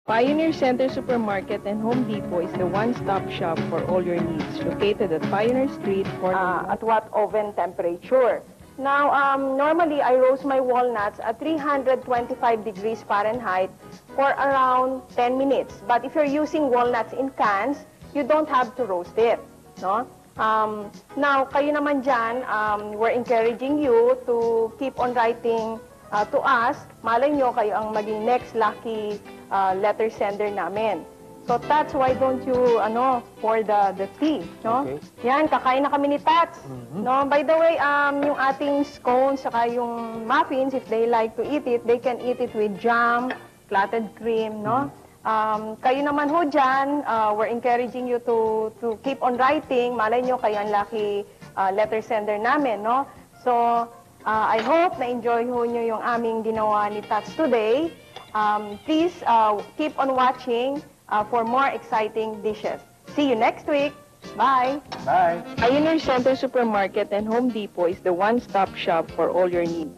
Pioneer Center Supermarket and Home Depot is the one-stop shop for all your needs, located at Pioneer Street, At what oven temperature? Now, normally I roast my walnuts at 325 degrees Fahrenheit for around 10 minutes. But if you're using walnuts in cans, you don't have to roast it, no? Now, kayo naman dyan, we're encouraging you to keep on writing to us. Malay nyo, kayo ang maging next lucky letter sender namin. So, Tats, why don't you, pour the tea, no? Okay. Yan, kakain na kami ni Tats. No? By the way, yung ating scones, saka yung muffins, if they like to eat it, they can eat it with jam, clotted cream, no? Kayo naman ho dyan, we're encouraging you to keep on writing. Malay nyo, kayo ang lucky letter sender namin, no? So, I hope na-enjoy ho nyo yung aming ginawa ni Tats today. Please keep on watching for more exciting dishes. See you next week. Bye. Bye. Pioneer Center Supermarket and Home Depot is the one-stop shop for all your needs.